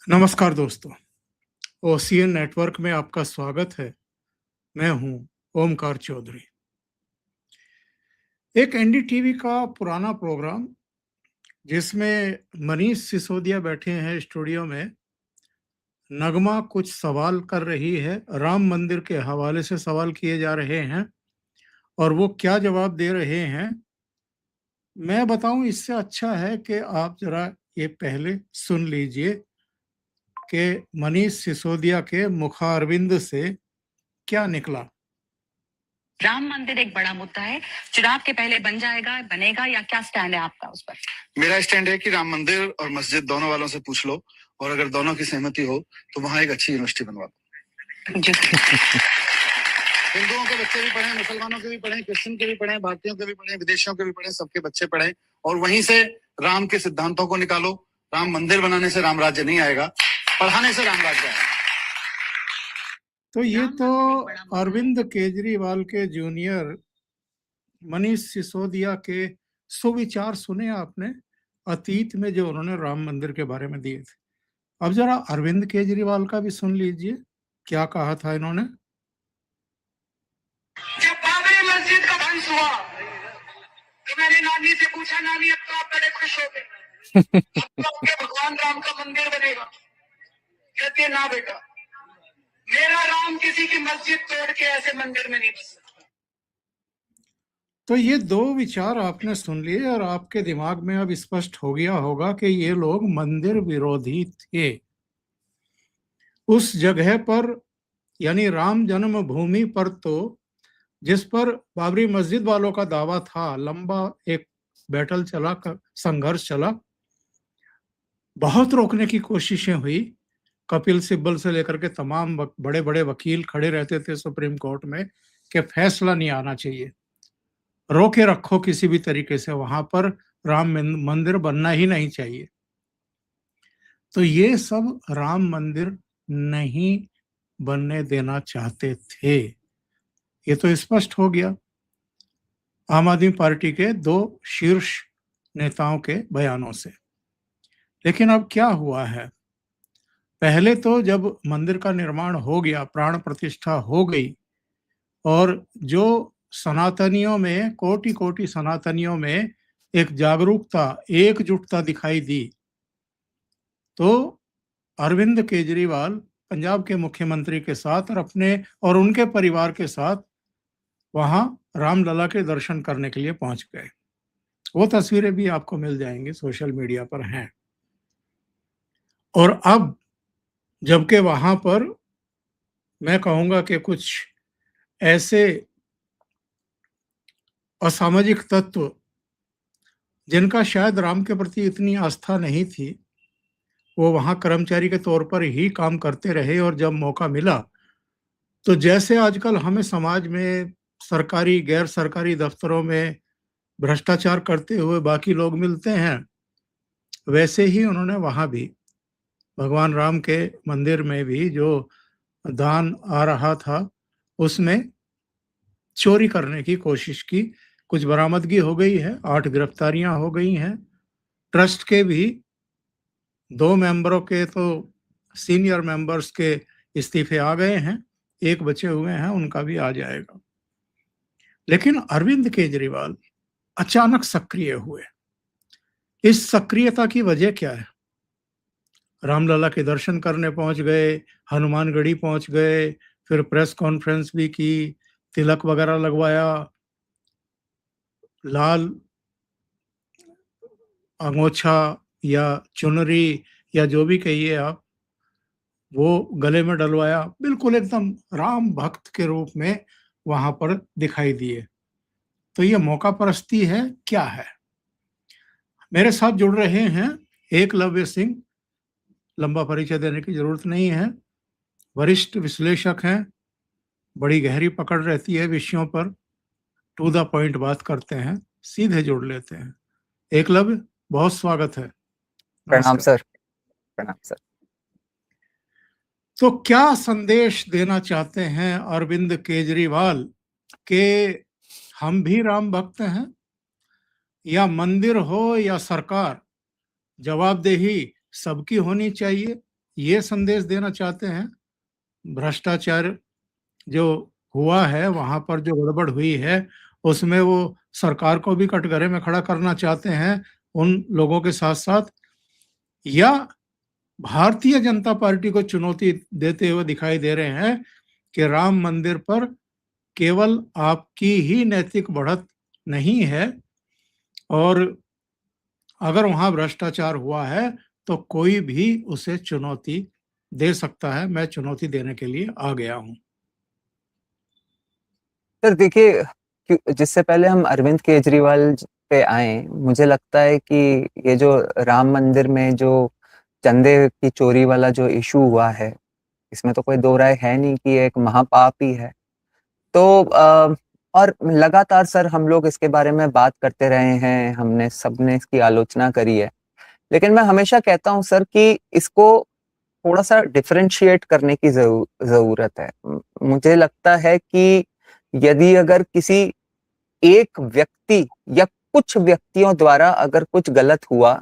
नमस्कार दोस्तों, OCN network में आपका स्वागत है। मैं हूं ओमकार चौधरी। एक एनडीटीवी का पुराना प्रोग्राम जिसमें मनीष सिसोदिया बैठे हैं स्टूडियो में, नगमा कुछ सवाल कर रही है, राम मंदिर के हवाले से सवाल किए जा रहे हैं और वो क्या जवाब दे रहे हैं मैं बताऊं। इससे अच्छा है कि आप जरा ये पहले सुन लीजिए कि मनीष सिसोदिया के मुखारविंद से क्या निकला। राम मंदिर एक बड़ा मुद्दा है, चुनाव के पहले बन जाएगा, बनेगा, या क्या स्टैंड है आपका उस पर? मेरा स्टैंड है कि राम मंदिर और मस्जिद दोनों वालों से पूछ लो, और अगर दोनों की सहमति हो तो वहां एक अच्छी यूनिवर्सिटी बनवा दो। हिंदुओं के बच्चे भी पढ़े, मुसलमानों के भी पढ़े, क्रिश्चियन के भी पढ़े, भारतीयों के भी पढ़े, विदेशियों के भी पढ़े, सबके बच्चे पढ़े, और वहीं से राम के सिद्धांतों को निकालो। राम मंदिर बनाने से राम राज्य नहीं आएगा, पढ़ाने से राम राज्य आएगा। तो ये तो अरविंद केजरीवाल के जूनियर मनीष सिसोदिया के सुविचार सुने आपने अतीत में जो उन्होंने राम मंदिर के बारे में दिए थे। अब जरा अरविंद केजरीवाल का भी सुन लीजिए क्या कहा था इन्होंने। जब बाबरी मस्जिद का ध्वंस हुआ तो मैंने नानी से पूछा, नानी अब तो आप बड़े खुश हो गए, अब तो आपके भगवान राम का मंदिर बनेगा। कहती है, ना बेटा, मेरा राम किसी की मस्जिद तोड़ के ऐसे मंदिर में नहीं बस सकता। तो ये दो विचार आपने सुन लिए और आपके दिमाग में अब स्पष्ट हो गया होगा कि ये लोग मंदिर विरोधी थे। उस जगह पर यानी राम जन्मभूमि पर तो जिस पर बाबरी मस्जिद वालों का दावा था, लंबा एक बैटल चला, संघर्ष चला, बहुत रोकने की कोशिशें हुई। कपिल सिब्बल से लेकर के तमाम बड़े बड़े वकील खड़े रहते थे सुप्रीम कोर्ट में कि फैसला नहीं आना चाहिए, रोके रखो किसी भी तरीके से, वहां पर राम मंदिर बनना ही नहीं चाहिए। तो ये सब राम मंदिर नहीं बनने देना चाहते थे, ये तो स्पष्ट हो गया आम आदमी पार्टी के दो शीर्ष नेताओं के बयानों से। लेकिन अब क्या हुआ है, पहले तो जब मंदिर का निर्माण हो गया, प्राण प्रतिष्ठा हो गई, और जो सनातनियों में, कोटि कोटि सनातनियों में एक जागरूकता, एकजुटता दिखाई दी, तो अरविंद केजरीवाल पंजाब के मुख्यमंत्री के साथ और अपने और उनके परिवार के साथ वहां रामलला के दर्शन करने के लिए पहुंच गए। वो तस्वीरें भी आपको मिल जाएंगी, सोशल मीडिया पर हैं। और अब जबकि वहां पर मैं कहूंगा कि कुछ ऐसे असामाजिक तत्व जिनका शायद राम के प्रति इतनी आस्था नहीं थी, वो वहां कर्मचारी के तौर पर ही काम करते रहे, और जब मौका मिला तो जैसे आजकल हमें समाज में सरकारी गैर सरकारी दफ्तरों में भ्रष्टाचार करते हुए बाकी लोग मिलते हैं, वैसे ही उन्होंने वहां भी भगवान राम के मंदिर में भी जो दान आ रहा था उसमें चोरी करने की कोशिश की। कुछ बरामदगी हो गई है, 8 गिरफ्तारियां हो गई हैं। ट्रस्ट के भी 2 मेंबरों के, तो सीनियर मेंबर्स के इस्तीफे आ गए हैं, एक बचे हुए हैं, उनका भी आ जाएगा। लेकिन अरविंद केजरीवाल अचानक सक्रिय हुए। इस सक्रियता की वजह क्या है? रामलला के दर्शन करने पहुंच गए, हनुमानगढ़ी पहुंच गए, फिर प्रेस कॉन्फ्रेंस भी की, तिलक वगैरह लगवाया, लाल अंगोछा या चुनरी या जो भी कहिए आप, वो गले में डलवाया, बिल्कुल एकदम राम भक्त के रूप में वहां पर दिखाई दिए। तो ये मौका परस्ती है, क्या है? मेरे साथ जुड़ रहे हैं एकलव्य सिंह, लंबा परिचय देने की जरूरत नहीं है, वरिष्ठ विश्लेषक हैं, बड़ी गहरी पकड़ रहती है विषयों पर, टू द पॉइंट बात करते हैं, सीधे जोड़ लेते हैं। एकलव्य, बहुत स्वागत है। प्रणाम सर। प्रणाम सर। तो क्या संदेश देना चाहते हैं अरविंद केजरीवाल के हम भी राम भक्त हैं, या मंदिर हो या सरकार, जवाबदेही सबकी होनी चाहिए, ये संदेश देना चाहते हैं, भ्रष्टाचार जो हुआ है वहां पर जो गड़बड़ हुई है उसमें वो सरकार को भी कटघरे में खड़ा करना चाहते हैं उन लोगों के साथ साथ, या भारतीय जनता पार्टी को चुनौती देते हुए दिखाई दे रहे हैं कि राम मंदिर पर केवल आपकी ही नैतिक बढ़त नहीं है और अगर वहां भ्रष्टाचार हुआ है तो कोई भी उसे चुनौती दे सकता है। मैं चुनौती देने के लिए आ गया हूं। सर देखिए, जिससे पहले हम अरविंद केजरीवाल पे आए, मुझे लगता है कि ये जो राम मंदिर में जो चंदे की चोरी वाला जो इशू हुआ है, इसमें तो कोई दो राय है नहीं कि एक महापाप ही है। तो और लगातार सर हम लोग इसके बारे में बात करते रहे हैं, हमने सबने इसकी आलोचना करी है, लेकिन मैं हमेशा कहता हूं सर कि इसको थोड़ा सा डिफरेंशिएट करने की जरूरत है। मुझे लगता है कि यदि अगर किसी एक व्यक्ति या कुछ व्यक्तियों द्वारा अगर कुछ गलत हुआ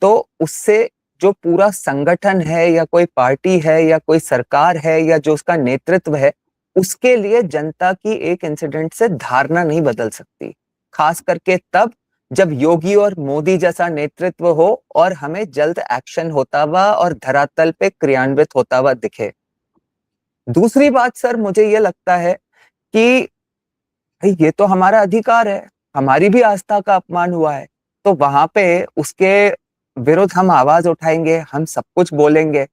तो उससे जो पूरा संगठन है या कोई पार्टी है या कोई सरकार है या जो उसका नेतृत्व है, उसके लिए जनता की एक इंसिडेंट से धारणा नहीं बदल सकती। खास करके तब जब योगी और मोदी जैसा नेतृत्व हो और हमें जल्द एक्शन होता हुआ और धरातल पे क्रियान्वित होता हुआ दिखे। दूसरी बात सर, मुझे ये लगता है कि भाई ये तो हमारा अधिकार है, हमारी भी आस्था का अपमान हुआ है, तो वहां पे उसके विरुद्ध हम आवाज उठाएंगे, हम सब कुछ बोलेंगे,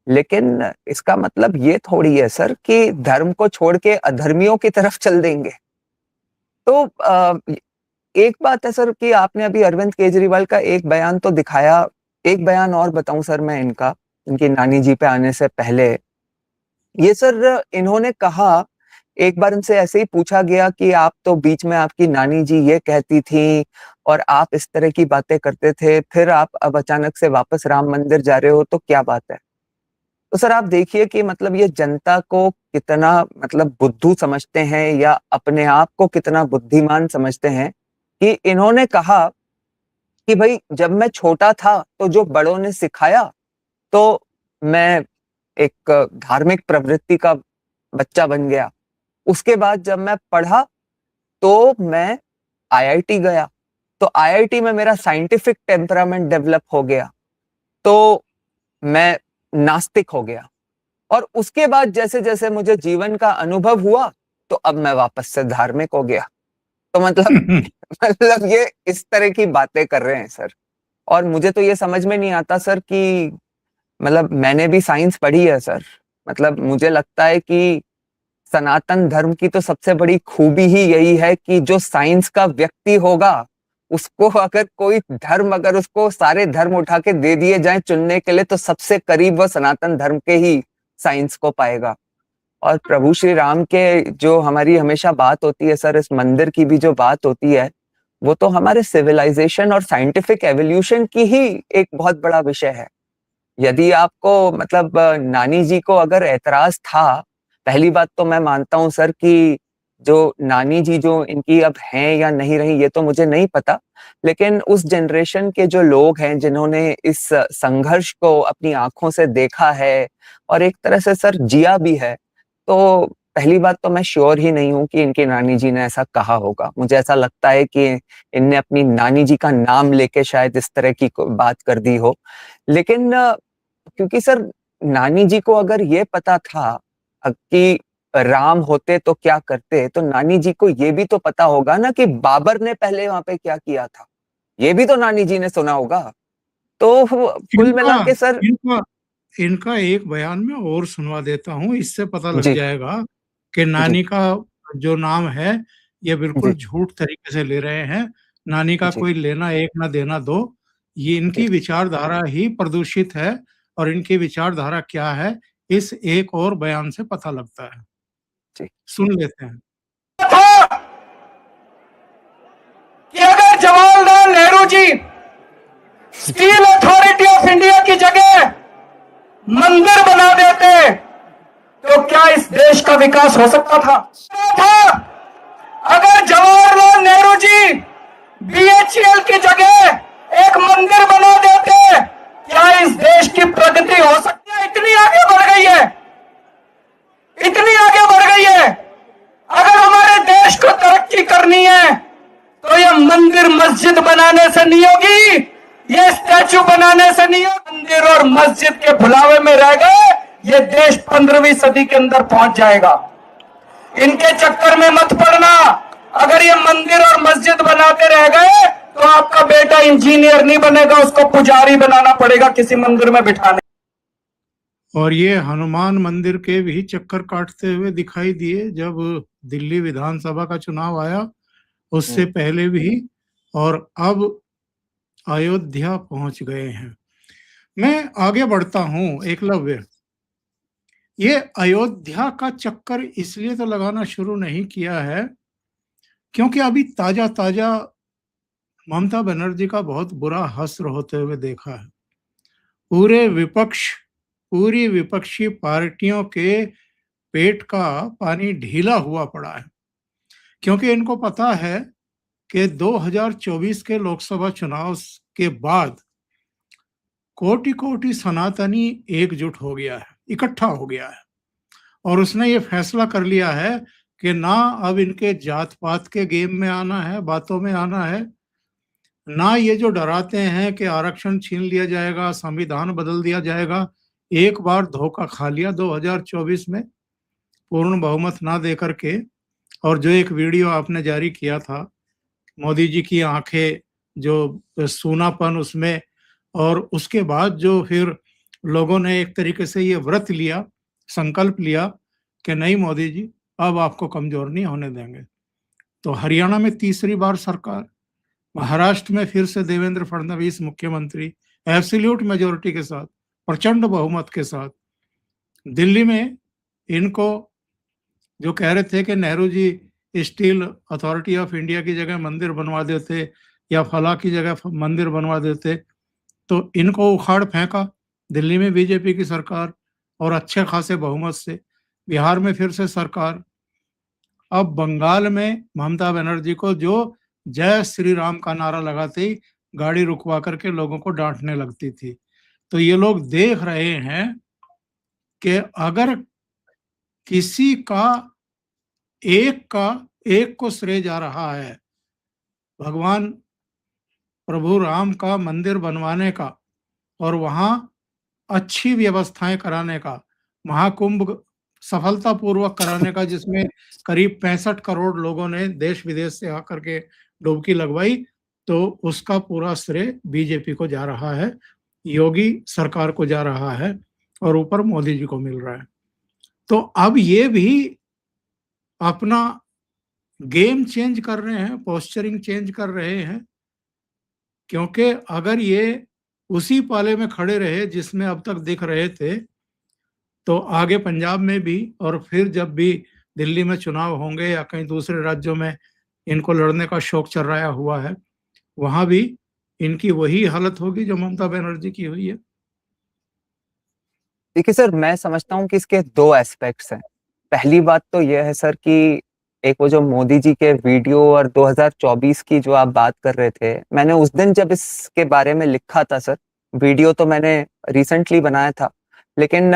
लेकिन इसका मतलब ये थोड़ी है सर कि धर्म को छोड़ के अधर्मियों की तरफ चल देंगे। तो एक बात है सर कि आपने अभी अरविंद केजरीवाल का एक बयान तो दिखाया, एक बयान और बताऊं सर मैं इनका, इनकी नानी जी पे आने से पहले। ये सर इन्होंने कहा, एक बार इनसे ऐसे ही पूछा गया कि आप तो बीच में आपकी नानी जी ये कहती थी और आप इस तरह की बातें करते थे, फिर आप अब अचानक से वापस राम मंदिर जा रहे हो, तो क्या बात है? तो सर आप देखिए कि मतलब ये जनता को कितना मतलब बुद्धू समझते हैं या अपने आप को कितना बुद्धिमान समझते हैं कि इन्होंने कहा कि भाई जब मैं छोटा था तो जो बड़ों ने सिखाया तो मैं एक धार्मिक प्रवृत्ति का बच्चा बन गया। उसके बाद जब मैं पढ़ा तो मैं आईआईटी गया, तो आईआईटी में मेरा साइंटिफिक टेम्परामेंट डेवलप हो गया, तो मैं नास्तिक हो गया, और उसके बाद जैसे जैसे मुझे जीवन का अनुभव हुआ तो अब मैं वापस से धार्मिक हो गया। तो मतलब ये इस तरह की बातें कर रहे हैं सर। और मुझे तो ये समझ में नहीं आता सर कि मतलब मैंने भी साइंस पढ़ी है सर, मतलब मुझे लगता है कि सनातन धर्म की तो सबसे बड़ी खूबी ही यही है कि जो साइंस का व्यक्ति होगा उसको अगर कोई धर्म, अगर उसको सारे धर्म उठा के दे दिए जाएं चुनने के लिए, तो सबसे करीब वह सनातन धर्म के ही साइंस को पाएगा। और प्रभु श्री राम के जो हमारी हमेशा बात होती है सर, इस मंदिर की भी जो बात होती है, वो तो हमारे सिविलाइजेशन और साइंटिफिक एवोल्यूशन की ही एक बहुत बड़ा विषय है। यदि आपको मतलब नानी जी को अगर एतराज था, पहली बात तो मैं मानता हूं सर कि जो नानी जी जो इनकी अब हैं या नहीं रही ये तो मुझे नहीं पता, लेकिन उस जनरेशन के जो लोग हैं जिन्होंने इस संघर्ष को अपनी आंखों से देखा है और एक तरह से सर जिया भी है, तो पहली बात तो मैं श्योर ही नहीं हूं कि इनकी नानी जी ने ऐसा कहा होगा। मुझे ऐसा लगता है कि इनने अपनी नानी जी का नाम लेके शायद इस तरह की बात कर दी हो। लेकिन क्योंकि सर नानी जी को अगर ये पता था कि राम होते तो क्या करते, तो नानी जी को ये भी तो पता होगा ना कि बाबर ने पहले वहां पे क्या किया था, ये भी तो नानी जी ने सुना होगा। तो कुल मिला के सर इनका एक बयान में और सुनवा देता हूँ, इससे पता लग जी जाएगा कि नानी का जो नाम है ये बिल्कुल जी झूठ तरीके से ले रहे हैं। नानी का जी कोई लेना एक ना देना दो, ये इनकी विचारधारा ही प्रदूषित है और इनकी विचारधारा क्या है इस एक और बयान से पता लगता है। जी सुन लेते हैं। था कि अगर Jawaharlal Nehru ji steel authority of India की जगह मंदिर बना देते तो क्या इस देश का विकास हो सकता था? अगर जवाहरलाल नेहरू जी बीएचईएल की जगह एक मंदिर बना देते, क्या इस देश की प्रगति तरक्की करनी है तो ये मंदिर मस्जिद बनाने से नहीं होगी, ये स्टैचू बनाने से नहीं होगी। मंदिर और मस्जिद के भुलावे में रह गए ये देश 15वीं सदी के अंदर पहुंच जाएगा। इनके चक्कर में मत पड़ना। अगर ये मंदिर और मस्जिद बनाते रह गए तो आपका बेटा इंजीनियर नहीं बनेगा, उसको पुजारी बनाना पड़ेगा किसी मंदिर में बिठाने। और ये हनुमान मंदिर के भी चक्कर काटते हुए दिखाई दिए जब दिल्ली विधानसभा का चुनाव आया, उससे पहले भी, और अब अयोध्या पहुंच गए हैं। मैं आगे बढ़ता हूं। एकलव्य, ये अयोध्या का चक्कर इसलिए तो लगाना शुरू नहीं किया है क्योंकि अभी ताजा ताजा ममता बनर्जी का बहुत बुरा हश्र होते हुए देखा है। पूरी विपक्षी पार्टियों के पेट का पानी ढीला हुआ पड़ा है क्योंकि इनको पता है कि 2024 के लोकसभा चुनाव के बाद कोटि कोटि सनातनी एकजुट हो गया है, इकट्ठा हो गया है, और उसने ये फैसला कर लिया है कि ना अब इनके जात पात के गेम में आना है, बातों में आना है, ना ये जो डराते हैं कि आरक्षण छीन लिया जाएगा, संविधान बदल दिया जाएगा। एक बार धोखा खा लिया 2024 में पूर्ण बहुमत ना दे करके, और जो एक वीडियो आपने जारी किया था मोदी जी की आंखें जो सूनापन उसमें, और उसके बाद जो फिर लोगों ने एक तरीके से ये व्रत लिया, संकल्प लिया कि नहीं मोदी जी अब आपको कमजोर नहीं होने देंगे। तो हरियाणा में तीसरी बार सरकार, महाराष्ट्र में फिर से देवेंद्र फडणवीस मुख्यमंत्री एब्सोल्यूट मेजोरिटी के साथ, प्रचंड बहुमत के साथ। दिल्ली में इनको जो कह रहे थे कि Nehru ji steel authority of India की जगह मंदिर बनवा देते या फला की जगह मंदिर बनवा देते, तो इनको उखाड़ फेंका दिल्ली में बीजेपी की सरकार और अच्छे खासे बहुमत से। बिहार में फिर से सरकार। अब बंगाल में ममता बनर्जी को जो जय श्री राम का नारा लगाते ही गाड़ी रुकवा करके लोगों को डांटने लगती थी। तो ये लोग देख रहे हैं कि अगर किसी का एक को श्रेय जा रहा है भगवान प्रभु राम का मंदिर बनवाने का और वहां अच्छी व्यवस्थाएं कराने का, महाकुंभ सफलतापूर्वक कराने का, जिसमें करीब 65 करोड़ लोगों ने देश विदेश से आकर के डुबकी लगवाई, तो उसका पूरा श्रेय बीजेपी को जा रहा है, योगी सरकार को जा रहा है, और ऊपर मोदी जी को मिल रहा है। तो अब ये भी अपना गेम चेंज कर रहे हैं, पोस्चरिंग चेंज कर रहे हैं, क्योंकि अगर ये उसी पाले में खड़े रहे जिसमें अब तक दिख रहे थे, तो आगे पंजाब में भी और फिर जब भी दिल्ली में चुनाव होंगे या कहीं दूसरे राज्यों में इनको लड़ने का शौक चल रहा हुआ है, वहां भी इनकी वही हालत होगी जो ममता बनर्जी की हुई है। देखिए सर, मैं समझता हूँ कि इसके दो एस्पेक्ट्स हैं। पहली बात तो यह है सर कि एक वो जो मोदी जी के वीडियो और 2024 की जो आप बात कर रहे थे, मैंने उस दिन जब इसके बारे में लिखा था सर, वीडियो तो मैंने रिसेंटली बनाया था, लेकिन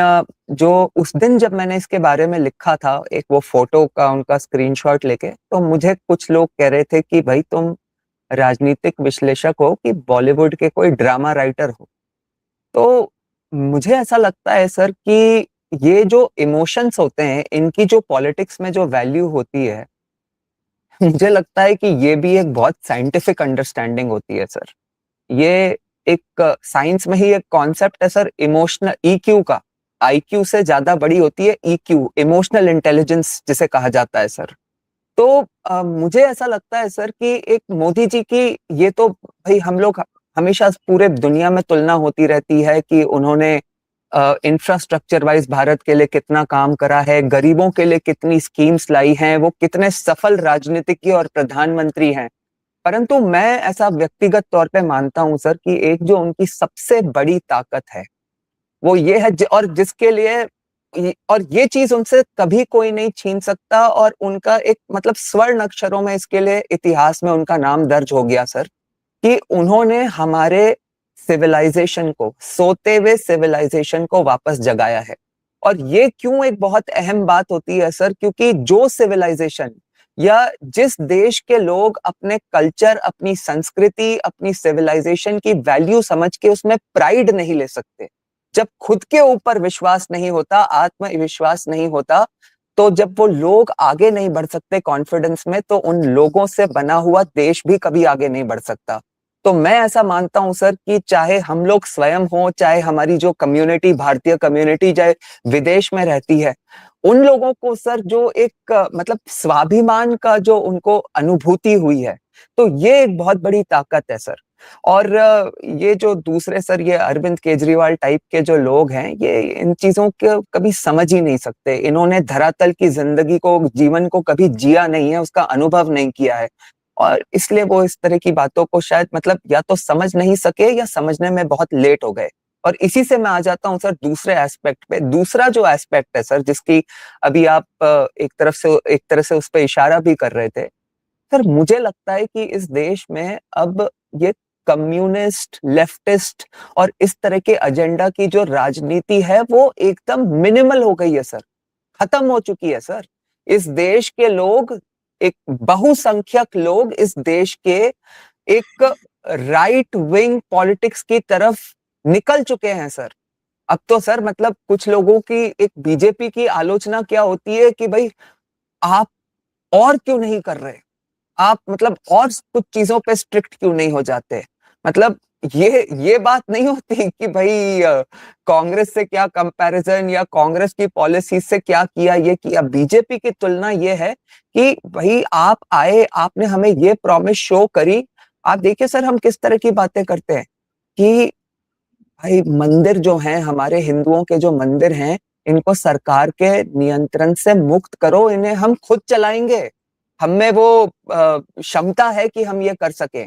जो उस दिन जब मैंने इसके बारे में लिखा था, एक वो फोटो का उनका स्क्रीनशॉट लेके, तो मुझे कुछ लोग कह रहे थे कि भाई तुम राजनीतिक विश्लेषक हो कि बॉलीवुड के कोई ड्रामा राइटर हो। तो मुझे ऐसा लगता है सर कि ये जो इमोशंस होते हैं, इनकी जो पॉलिटिक्स में जो वैल्यू होती है, मुझे लगता है कि ये भी एक बहुत साइंटिफिक अंडरस्टैंडिंग होती है सर। ये एक साइंस में ही एक कॉन्सेप्ट है सर, इमोशनल ईक्यू का। आईक्यू से ज्यादा बड़ी होती है ईक्यू, इमोशनल इंटेलिजेंस जिसे कहा जाता है सर। तो मुझे ऐसा लगता है सर कि एक मोदी जी की, ये तो भाई हम लोग हमेशा पूरे दुनिया में तुलना होती रहती है कि उन्होंने इंफ्रास्ट्रक्चर वाइज भारत के लिए कितना काम करा है, गरीबों के लिए कितनी स्कीम्स लाई हैं, वो कितने सफल राजनीतिज्ञ और प्रधानमंत्री हैं। परंतु मैं ऐसा व्यक्तिगत तौर पे मानता हूं सर कि एक जो उनकी सबसे बड़ी ताकत है वो ये है, और जिसके लिए और ये चीज उनसे कभी कोई नहीं छीन सकता, और उनका एक मतलब स्वर्ण अक्षरों में इसके लिए इतिहास में उनका नाम दर्ज हो गया सर, कि उन्होंने हमारे सिविलाइजेशन को, सोते हुए सिविलाइजेशन को वापस जगाया है। और ये क्यों एक बहुत अहम बात होती है सर, क्योंकि जो सिविलाइजेशन या जिस देश के लोग अपने कल्चर, अपनी संस्कृति, अपनी सिविलाइजेशन की वैल्यू समझ के उसमें प्राइड नहीं ले सकते, जब खुद के ऊपर विश्वास नहीं होता, आत्मविश्वास नहीं होता, तो जब वो लोग आगे नहीं बढ़ सकते कॉन्फिडेंस में, तो उन लोगों से बना हुआ देश भी कभी आगे नहीं बढ़ सकता। तो मैं ऐसा मानता हूं सर कि चाहे हम लोग स्वयं हो, चाहे हमारी जो कम्युनिटी, भारतीय कम्युनिटी चाहे विदेश में रहती है, उन लोगों को सर जो एक मतलब स्वाभिमान का जो उनको अनुभूति हुई है, तो ये एक बहुत बड़ी ताकत है सर। और ये जो दूसरे सर ये अरविंद केजरीवाल टाइप के जो लोग हैं, ये इन चीजों को कभी समझ ही नहीं सकते। इन्होंने धरातल की जिंदगी को, जीवन को कभी जिया नहीं है, उसका अनुभव नहीं किया है, और इसलिए वो इस तरह की बातों को शायद मतलब या तो समझ नहीं सके या समझने में बहुत लेट हो गए। और इसी से मैं आ जाता हूं सर दूसरे एस्पेक्ट पे। दूसरा जो एस्पेक्ट है सर, जिसकी अभी आप एक तरह से उस पर इशारा भी कर रहे थे सर, मुझे लगता है कि इस देश में अब ये कम्युनिस्ट, लेफ्टिस्ट और इस तरह के एजेंडा की जो राजनीति है वो एकदम मिनिमल हो गई है सर, खत्म हो चुकी है सर। इस देश के लोग, एक बहुसंख्यक लोग इस देश के एक राइट विंग पॉलिटिक्स की तरफ निकल चुके हैं सर। अब तो सर मतलब कुछ लोगों की, एक बीजेपी की आलोचना क्या होती है कि भाई आप और क्यों नहीं कर रहे, आप मतलब और कुछ चीजों पे स्ट्रिक्ट क्यों नहीं हो जाते। मतलब ये बात नहीं होती कि भाई कांग्रेस से क्या कंपैरिजन या कांग्रेस की पॉलिसी से क्या किया, ये किया। बीजेपी की तुलना ये है कि भाई आप आए, आपने हमें ये प्रॉमिस शो करी। आप देखिए सर हम किस तरह की बातें करते हैं कि भाई मंदिर जो हैं, हमारे हिंदुओं के जो मंदिर हैं, इनको सरकार के नियंत्रण से मुक्त करो, इन्हें हम खुद चलाएंगे, हमें वो क्षमता है कि हम ये कर सकें।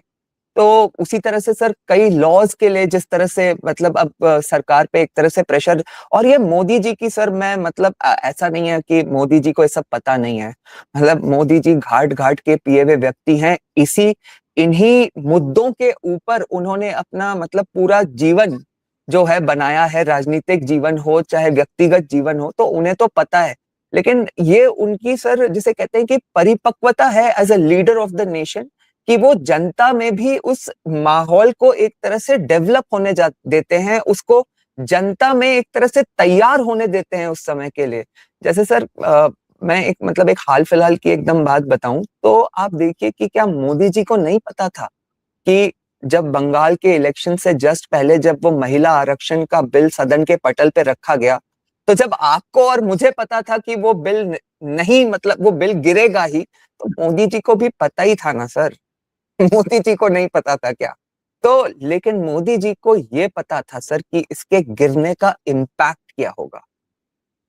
तो उसी तरह से सर कई लॉज के लिए जिस तरह से मतलब अब सरकार पे एक तरह से प्रेशर, और ये मोदी जी की सर, मैं मतलब ऐसा नहीं है कि मोदी जी को ये सब पता नहीं है, मतलब मोदी जी घाट घाट के पिए हुए व्यक्ति हैं। इन्हीं मुद्दों के ऊपर उन्होंने अपना मतलब पूरा जीवन जो है बनाया है, राजनीतिक जीवन हो चाहे व्यक्तिगत जीवन हो, तो उन्हें तो पता है। लेकिन ये उनकी सर जिसे कहते हैं कि परिपक्वता है as a leader of the nation, कि वो जनता में भी उस माहौल को एक तरह से डेवलप होने देते हैं, उसको जनता में एक तरह से तैयार होने देते हैं उस समय के लिए। जैसे सर मैं एक मतलब एक हाल फिलहाल की एकदम बात बताऊं तो आप देखिए कि क्या मोदी जी को नहीं पता था कि जब बंगाल के इलेक्शन से जस्ट पहले जब वो महिला आरक्षण का बिल सदन के पटल पे रखा गया, तो जब आपको और मुझे पता था कि वो बिल नहीं, मतलब वो बिल गिरेगा ही, तो मोदी जी को भी पता ही था ना सर। मोदी जी को नहीं पता था क्या? तो लेकिन मोदी जी को ये पता था सर कि इसके गिरने का इम्पैक्ट क्या होगा।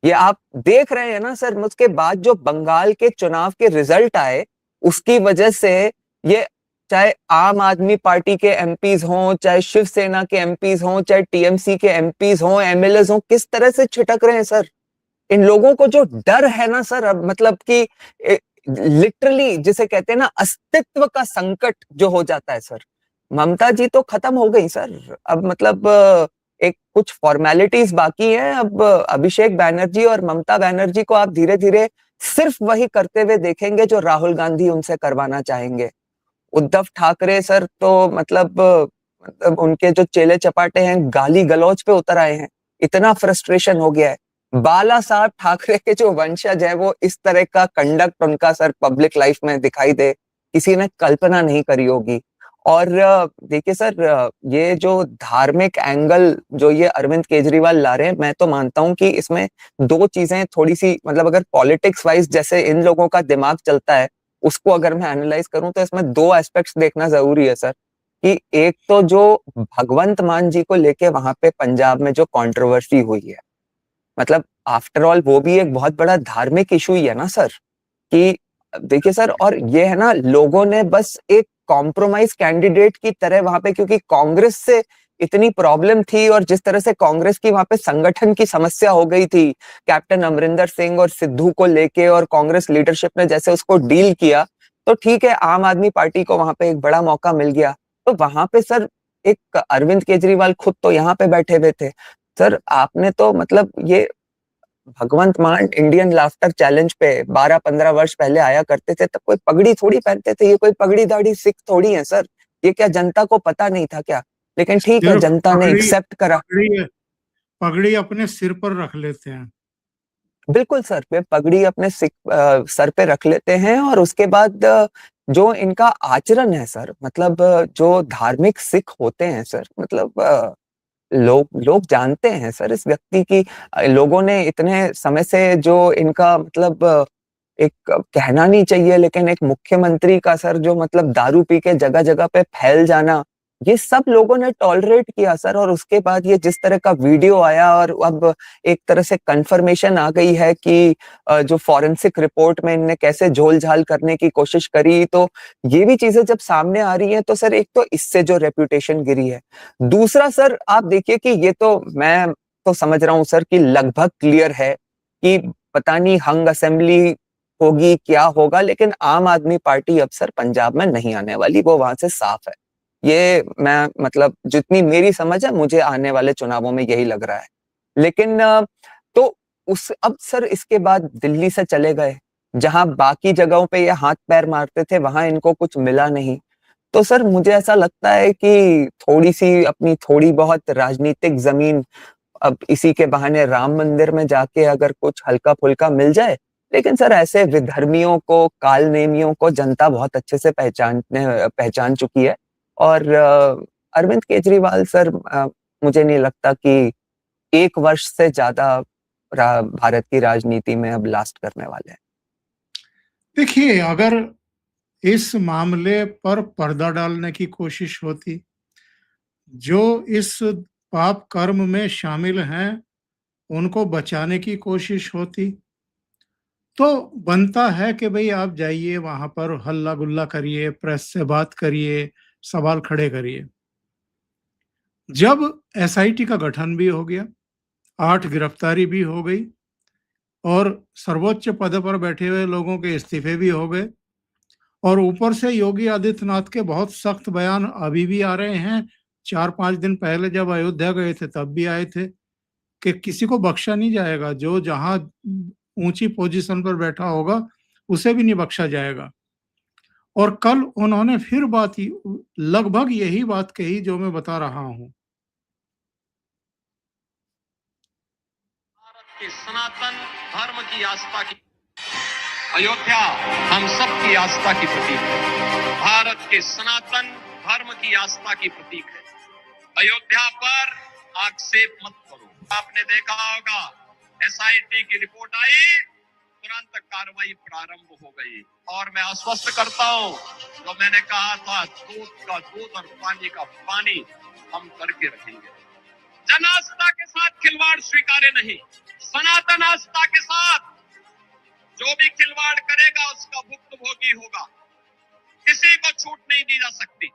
ये आप देख रहे हैं ना सर, उसके बाद जो बंगाल के चुनाव के रिजल्ट आए, उसकी वजह से ये चाहे आम आदमी पार्टी के एमपीज हों, चाहे शिवसेना के एमपीज हों, चाहे टीएमसी के एमपीज हों, एमएलएज हों, किस तरह से छिटक रहे हैं सर। इन लोगों को जो डर है ना सर, अब मतलब कि लिटरली जिसे कहते हैं ना अस्तित्व का संकट जो हो जाता है सर। ममता जी तो खत्म हो गई सर, अब मतलब एक कुछ फॉर्मेलिटीज बाकी हैं। अब अभिषेक बैनर्जी और ममता बनर्जी को आप धीरे धीरे सिर्फ वही करते हुए देखेंगे जो राहुल गांधी उनसे करवाना चाहेंगे। उद्धव ठाकरे सर तो मतलब उनके जो चेले चपाटे हैं गाली गलौज पे उतर आए हैं, इतना फ्रस्ट्रेशन हो गया है। बाला साहब ठाकरे के जो वंशज है वो इस तरह का कंडक्ट उनका सर पब्लिक लाइफ में दिखाई दे, किसी ने कल्पना नहीं करी होगी। और देखिए सर ये जो धार्मिक एंगल जो ये अरविंद केजरीवाल ला रहे हैं, मैं तो मानता हूं कि इसमें दो चीजें थोड़ी सी मतलब अगर पॉलिटिक्स वाइज जैसे इन लोगों का दिमाग चलता है उसको अगर मैं एनालाइज करूं तो इसमें दो एस्पेक्ट्स देखना जरूरी है सर। कि एक तो जो भगवंत मान जी को लेके वहां पे पंजाब में जो कंट्रोवर्सी हुई है, मतलब आफ्टर ऑल वो भी एक बहुत बड़ा धार्मिक इशू ही है ना सर। कि देखिए सर, और ये है ना लोगों ने बस एक कॉम्प्रोमाइज कैंडिडेट की तरह वहां पे, क्योंकि कांग्रेस से इतनी प्रॉब्लम थी और जिस तरह से कांग्रेस की वहां पे संगठन की समस्या हो गई थी कैप्टन अमरिंदर सिंह और सिद्धू को लेके, और कांग्रेस लीडरशिप ने जैसे उसको डील किया, तो ठीक है आम आदमी पार्टी को वहां पे एक बड़ा मौका मिल गया। तो वहां पे सर एक अरविंद केजरीवाल खुद तो यहाँ पे बैठे हुए थे सर, आपने तो मतलब ये भगवंत मान इंडियन लाफ्टर चैलेंज पे 12-15 वर्ष पहले आया करते थे, तब कोई पगड़ी थोड़ी पहनते थे। ये कोई पगड़ी दाढ़ी सिख थोड़ी है सर। ये क्या जनता को पता नहीं था क्या? लेकिन ठीक है, सिर्फ जनता ने पगड़ी एक्सेप्ट करा। पगड़ी पगड़ी अपने सिर पर रख लेते हैं। बिल्कुल सर, वे पगड़ी अपने सर पे रख लेते हैं और उसके बाद जो इनका आचरण है सर, मतलब जो धार्मिक सिख होते हैं सर, मतलब लोग लोग जानते हैं सर इस व्यक्ति की। लोगों ने इतने समय से जो इनका मतलब एक कहना नहीं चाहिए, लेकिन एक मुख्यमंत्री का सर जो मतलब दारू पी के जगह-जगह पे फैल जाना, ये सब लोगों ने टॉलरेट किया सर। और उसके बाद ये जिस तरह का वीडियो आया और अब एक तरह से कन्फर्मेशन आ गई है कि जो फॉरेंसिक रिपोर्ट में इनने कैसे झोल-झाल करने की कोशिश करी, तो ये भी चीज़ें जब सामने आ रही हैं, तो सर एक तो इससे जो रेपुटेशन गिरी है। दूसरा सर आप देखिए कि ये तो मैं तो समझ रहा हूँ सर कि लगभग क्लियर है कि पता नहीं हंग असेंबली होगी, क्या होगा, लेकिन आम आदमी पार्टी अब सर पंजाब में नहीं आने वाली, वो वहां से साफ है। ये मैं मतलब जितनी मेरी समझ है, मुझे आने वाले चुनावों में यही लग रहा है। लेकिन तो उस अब सर इसके बाद दिल्ली से चले गए, जहां बाकी जगहों पे ये हाथ पैर मारते थे, वहां इनको कुछ मिला नहीं। तो सर मुझे ऐसा लगता है कि थोड़ी-सी अपनी थोड़ी बहुत राजनीतिक ज़मीन अब इसी के बहाने राम मंदिर में जाके अगर कुछ हल्का-फुल्का मिल जाए, लेकिन सर ऐसे विधर्मियों को, काल-नेमियों को जनता बहुत अच्छे से पहचान चुकी है। और अरविंद केजरीवाल सर मुझे नहीं लगता कि 1 वर्ष से ज़्यादा भारत की राजनीति में अब लास्ट करने वाले हैं। देखिए, अगर इस मामले पर पर्दा डालने की कोशिश होती, जो इस पाप कर्म में शामिल हैं, उनको बचाने की कोशिश होती, तो बनता है कि भई आप जाइए वहाँ पर हल्ला-गुल्ला करिए, प्रेस से बात करिए, सवाल खड़े करिए। जब एसआईटी का गठन भी हो गया, 8 गिरफ्तारी भी हो गई और सर्वोच्च पद पर बैठे हुए लोगों के इस्तीफे भी हो गए और ऊपर से योगी आदित्यनाथ के बहुत सख्त बयान अभी भी आ रहे हैं। 4-5 दिन पहले जब अयोध्या गए थे तब भी आए थे कि किसी को बख्शा नहीं जाएगा, जो जहाँ ऊँची पोजीशन पर बैठा होगा, उसे भी नहीं बख्शा जाएगा। और कल उन्होंने फिर लगभग यही बात कही जो मैं बता रहा हूँ। भारत के सनातन धर्म की आस्था की अयोध्या हम सब की आस्था की प्रतीक है। भारत के सनातन धर्म की आस्था की प्रतीक है। अयोध्या पर आक्षेप मत करो। आपने देखा होगा एसआईटी की रिपोर्ट आई, तुरंत कार्रवाई प्रारंभ हो गई और मैं आश्वस्त करता हूं, जो मैंने कहा था, दूध का दूध और पानी का पानी हम करके रखेंगे। जन आस्था के साथ खिलवाड़ स्वीकार्य नहीं। सनातन आस्था के साथ जो भी खिलवाड़ करेगा उसका भुक्तभोगी होगा। किसी को छूट नहीं दी जा सकती।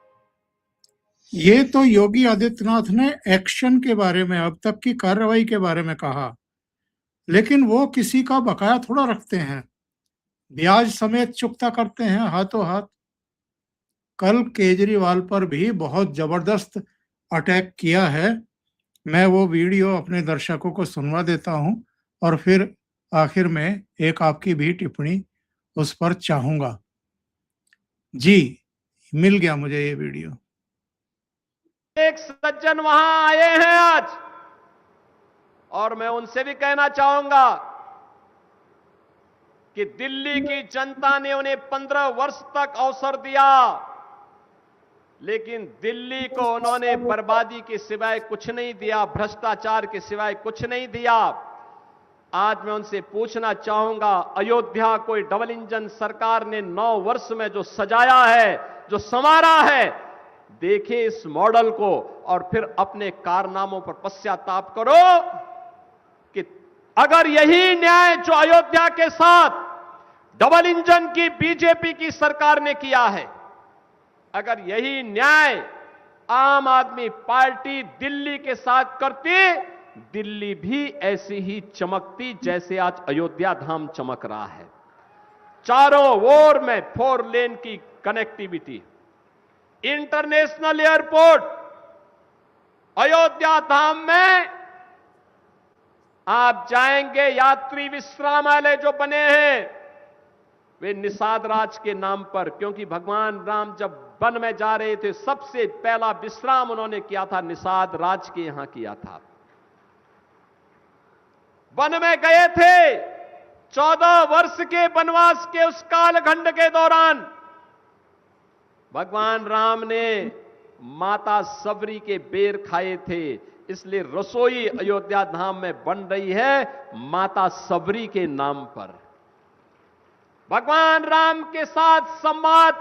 ये तो योगी आदित्यनाथ ने एक्शन के बारे में, अब तक की कार्रवाई के बारे में कहा, लेकिन वो किसी का बकाया थोड़ा रखते हैं, ब्याज समेत चुकता करते हैं हाथों हाथ। कल केजरीवाल पर भी बहुत जबरदस्त अटैक किया है। मैं वो वीडियो अपने दर्शकों को सुनवा देता हूं और फिर आखिर में एक आपकी भी टिप्पणी उस पर चाहूंगा। जी, मिल गया मुझे ये वीडियो। एक सज्जन वहां आए हैं आज और मैं उनसे भी कहना चाहूंगा कि दिल्ली की जनता ने उन्हें 15 वर्ष तक अवसर दिया, लेकिन दिल्ली को उन्होंने बर्बादी के सिवाय कुछ नहीं दिया, भ्रष्टाचार के सिवाय कुछ नहीं दिया। आज मैं उनसे पूछना चाहूंगा, अयोध्या कोई डबल इंजन सरकार ने 9 वर्ष में जो सजाया है, जो संवारा है, देखिए इस मॉडल को और फिर अपने कारनामों पर पश्चाताप करो कि अगर यही न्याय जो अयोध्या के साथ डबल इंजन की बीजेपी की सरकार ने किया है, अगर यही न्याय आम आदमी पार्टी दिल्ली के साथ करती, दिल्ली भी ऐसी ही चमकती जैसे आज अयोध्या धाम चमक रहा है। चारों ओर में 4 लेन की कनेक्टिविटी, इंटरनेशनल एयरपोर्ट, अयोध्या धाम में आप जाएंगे, यात्री विश्रामालय जो बने हैं वे निषाद राज के नाम पर, क्योंकि भगवान राम जब वन में जा रहे थे सबसे पहला विश्राम उन्होंने किया था निषाद राज के यहां किया था। वन में गए थे 14 वर्ष के वनवास के उस कालखंड के दौरान भगवान राम ने माता सबरी के बेर खाए थे, इसलिए रसोई अयोध्या धाम में बन रही है माता सबरी के नाम पर। भगवान राम के साथ संवाद,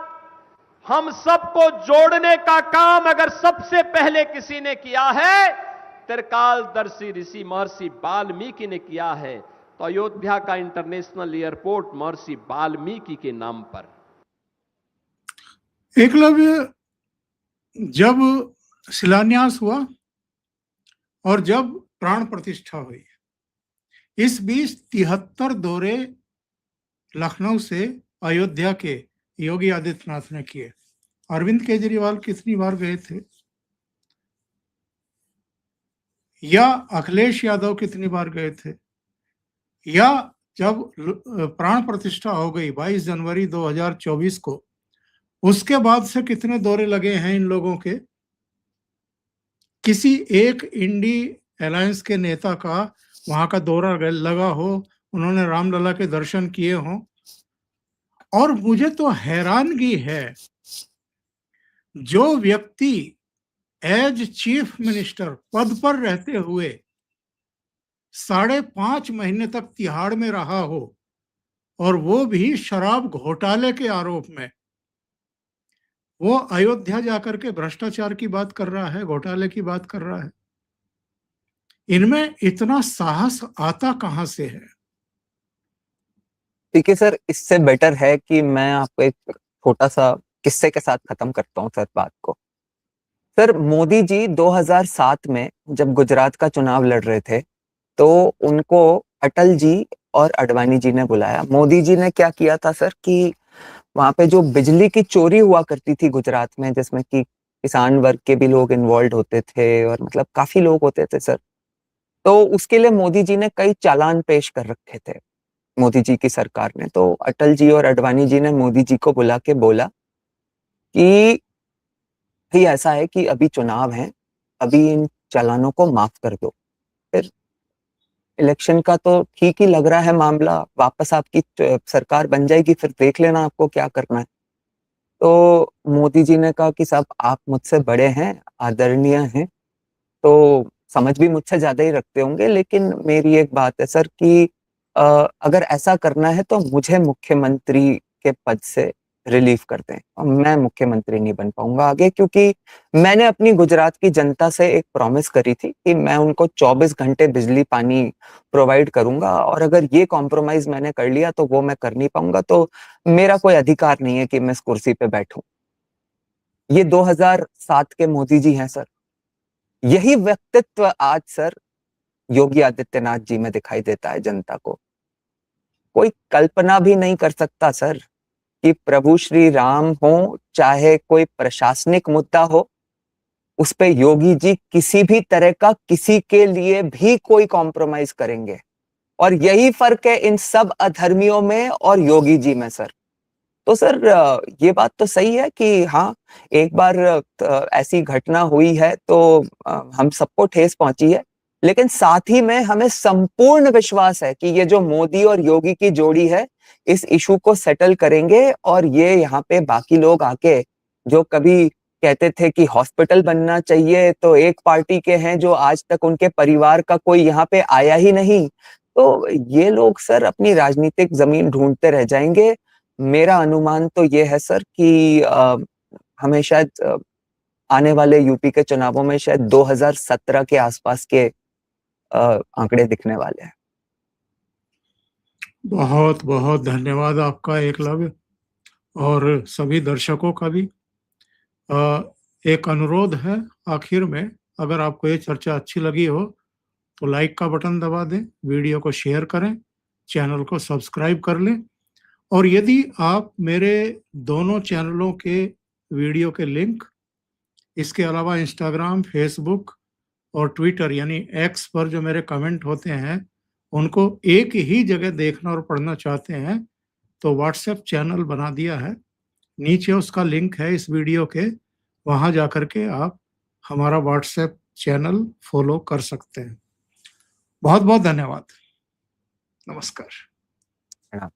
हम सबको जोड़ने का काम अगर सबसे पहले किसी ने किया है, त्रिकालदर्शी ऋषि महर्षि वाल्मीकि ने किया है, तो अयोध्या का इंटरनेशनल एयरपोर्ट महर्षि वाल्मीकि के नाम पर। एकलव्य जब शिलान्यास हुआ और जब प्राण प्रतिष्ठा हुई, इस बीच 73 दौरे लखनऊ से अयोध्या के योगी आदित्यनाथ ने किए। अरविंद केजरीवाल कितनी बार गए थे, या अखिलेश यादव कितनी बार गए थे, या जब प्राण प्रतिष्ठा हो गई 22 जनवरी 2024 को, उसके बाद से कितने दौरे लगे हैं इन लोगों के? किसी एक इंडी अलायंस के नेता का वहां का दौरा लगा हो, उन्होंने रामलला के दर्शन किए हों? और मुझे तो हैरानगी है, जो व्यक्ति एज चीफ मिनिस्टर पद पर रहते हुए 5.5 महीने तक तिहाड़ में रहा हो, और वो भी शराब घोटाले के आरोप में, वो अयोध्या जाकर के भ्रष्टाचार की बात कर रहा है, घोटाले की बात कर रहा है। इनमें इतना साहस आता कहां से है? ठीक है सर, इससे बेटर है कि मैं आपको एक छोटा सा किस्से के साथ खत्म करता हूँ सर बात को। सर, मोदी जी 2007 में जब गुजरात का चुनाव लड़ रहे थे, तो उनको अटल जी और अडवाणी जी ने बुलाया। मोदी जी ने क्या किया था सर कि वहां पे जो बिजली की चोरी हुआ करती थी गुजरात में, जिसमें कि किसान वर्ग के भी लोग इन्वॉल्व होते थे और मतलब काफी लोग होते थे सर, तो उसके लिए मोदी जी ने कई चालान पेश कर रखे थे मोदी जी की सरकार ने। तो अटल जी और अडवाणी जी ने मोदी जी को बुला के बोला कि भाई ऐसा है कि अभी चुनाव है, अभी इन चालानों को माफ कर दो, फिर इलेक्शन का तो ठीक ही लग रहा है मामला, वापस आपकी सरकार बन जाएगी, फिर देख लेना आपको क्या करना है। तो मोदी जी ने कहा कि साहब आप मुझसे बड़े हैं, आदरणीय हैं, तो समझ भी मुझसे ज्यादा ही रखते होंगे, लेकिन मेरी एक बात है सर कि अगर ऐसा करना है तो मुझे मुख्यमंत्री के पद से रिलीव कर दें, और मैं मुख्यमंत्री नहीं बन पाऊंगा आगे, क्योंकि मैंने अपनी गुजरात की जनता से एक प्रॉमिस करी थी कि मैं उनको 24 घंटे बिजली पानी प्रोवाइड करूंगा, और अगर ये कॉम्प्रोमाइज मैंने कर लिया तो वो मैं कर नहीं पाऊंगा, तो मेरा कोई अधिकार नहीं है कि मैं इस कुर्सी पे बैठूं। ये 2007 के मोदी जी हैं सर। यही व्यक्तित्व आज सर योगी आदित्यनाथ जी में दिखाई देता है जनता को। कोई कल्पना भी नहीं कर सकता सर कि प्रभु श्री राम हो, चाहे कोई प्रशासनिक मुद्दा हो, उस पे योगी जी किसी भी तरह का किसी के लिए भी कोई कॉम्प्रोमाइज करेंगे, और यही फर्क है इन सब अधर्मियों में और योगी जी में सर। तो सर ये बात तो सही है कि हाँ, एक बार ऐसी घटना हुई है तो हम सबको ठेस पहुंची है, लेकिन साथ ही में हमें संपूर्ण विश्वास है कि ये जो मोदी और योगी की जोड़ी है, इस इशू को सेटल करेंगे, और ये यहाँ पे बाकी लोग आके जो कभी कहते थे कि हॉस्पिटल बनना चाहिए, तो एक पार्टी के हैं जो आज तक उनके परिवार का कोई यहाँ पे आया ही नहीं, तो ये लोग सर अपनी राजनीतिक जमीन ढूंढते रह जाएंगे। मेरा अनुमान तो ये है सर कि हमें शायद आने वाले यूपी के चुनावों में शायद 2017 के आसपास के आंकड़े दिखने वाले हैं। बहुत बहुत धन्यवाद आपका एकलव्य, और सभी दर्शकों का भी। एक अनुरोध है आखिर में, अगर आपको ये चर्चा अच्छी लगी हो तो लाइक का बटन दबा दें, वीडियो को शेयर करें, चैनल को सब्सक्राइब कर लें, और यदि आप मेरे दोनों चैनलों के वीडियो के लिंक, इसके अलावा इंस्टाग्राम, फेसबुक और ट्विटर यानी एक्स पर जो मेरे कमेंट होते हैं, उनको एक ही जगह देखना और पढ़ना चाहते हैं तो व्हाट्सएप चैनल बना दिया है, नीचे उसका लिंक है इस वीडियो के, वहां जाकर के आप हमारा व्हाट्सएप चैनल फॉलो कर सकते हैं। बहुत बहुत धन्यवाद। नमस्कार। प्रणाम।